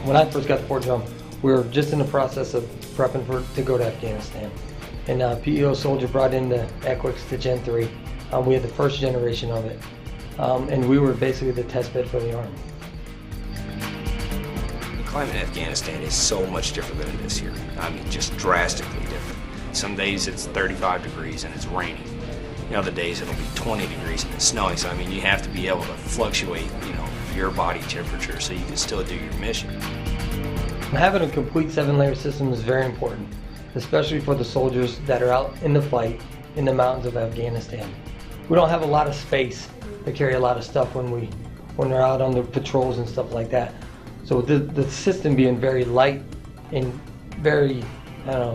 When I first got the Fort Drum, we were just in the process of prepping to go to Afghanistan. And PEO Soldier brought in the ECWCS to Gen 3. We had the first generation of it. And we were basically the test bed for the Army. The climate in Afghanistan is so much different than it is here. I mean, just drastically different. Some days it's 35 degrees and it's raining. Other days it'll be 20 degrees and it's snowing. So I mean, you have to be able to fluctuate, your body temperature so you can still do your mission. Having a complete 7-layer system is very important, especially for the soldiers that are out in the fight in the mountains of Afghanistan. We don't have a lot of space to carry a lot of stuff when they're out on the patrols and stuff like that. So the system being very light and very,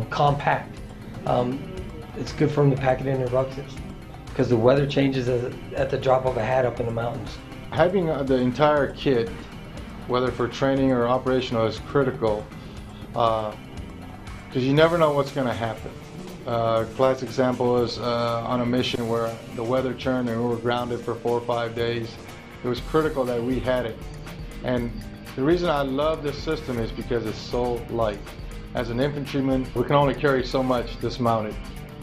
compact, it's good for them to pack it in their rucksacks because the weather changes at the drop of a hat up in the mountains. Having the entire kit, whether for training or operational, is critical because you never know what's going to happen. Classic example is on a mission where the weather turned and we were grounded for 4 or 5 days. It was critical that we had it. And the reason I love this system is because it's so light. As an infantryman, we can only carry so much dismounted.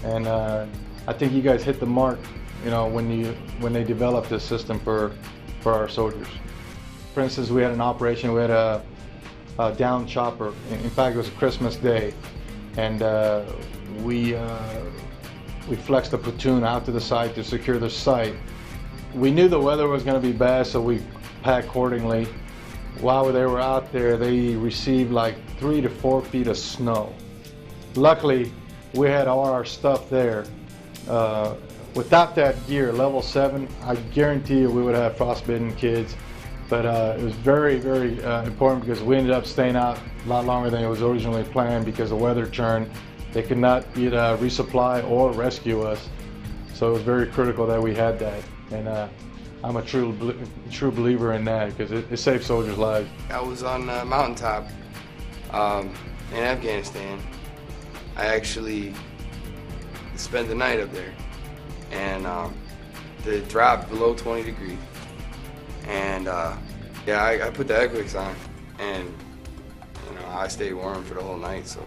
And I think you guys hit the mark, when they developed this system for our soldiers. For instance, we had an operation, we had a down chopper. In fact, it was Christmas Day. And we flexed the platoon out to the site to secure the site. We knew the weather was going to be bad, so we packed accordingly. While they were out there, they received like 3 to 4 feet of snow. Luckily, we had all our stuff there. Without that gear, level 7, I guarantee you we would have frostbitten kids. But it was very, very important because we ended up staying out a lot longer than it was originally planned because the weather turned. They could not either resupply or rescue us. So it was very critical that we had that. And I'm a true believer in that because it saved soldiers' lives. I was on a mountaintop in Afghanistan. I actually spent the night up there. And the drop below 20 degrees. And I put the ECWCS on, and I stayed warm for the whole night. So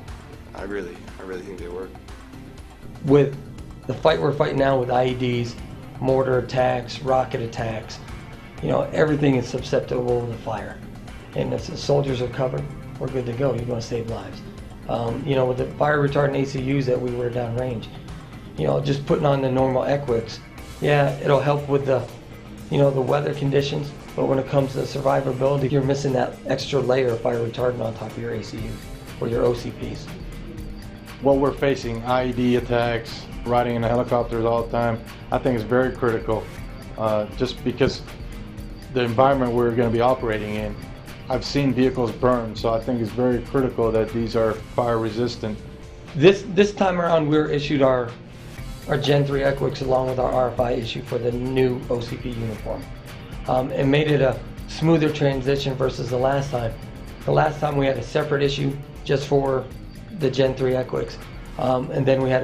I really think they work. With the fight we're fighting now with IEDs, mortar attacks, rocket attacks, everything is susceptible to fire. And if the soldiers are covered, we're good to go. You're going to save lives. With the fire retardant ACUs that we wear downrange, just putting on the normal ECWCS, it'll help with the weather conditions, but when it comes to survivability, you're missing that extra layer of fire retardant on top of your ACUs or your OCPs. What we're facing, IED attacks, riding in helicopters all the time, I think is very critical just because the environment we're going to be operating in. I've seen vehicles burn, so I think it's very critical that these are fire resistant. This time around, we were issued our Gen 3 ECWCS along with our RFI issue for the new OCP uniform. It made it a smoother transition versus the last time. The last time we had a separate issue just for the Gen 3 ECWCS, and then we had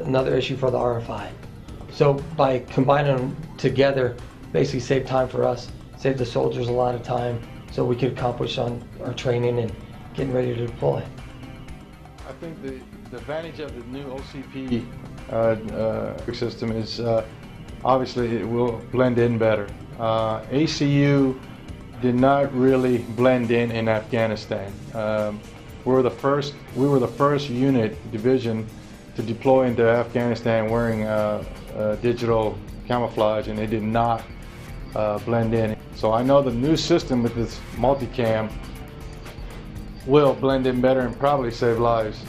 another issue for the RFI. So by combining them together, basically saved time for us, saved the soldiers a lot of time, so we could accomplish on our training and getting ready to deploy. I think the advantage of the new OCP system is obviously it will blend in better. ACU did not really blend in Afghanistan. We were the first division to deploy into Afghanistan wearing digital camouflage, and it did not blend in. So I know the new system with this multicam will blend in better and probably save lives.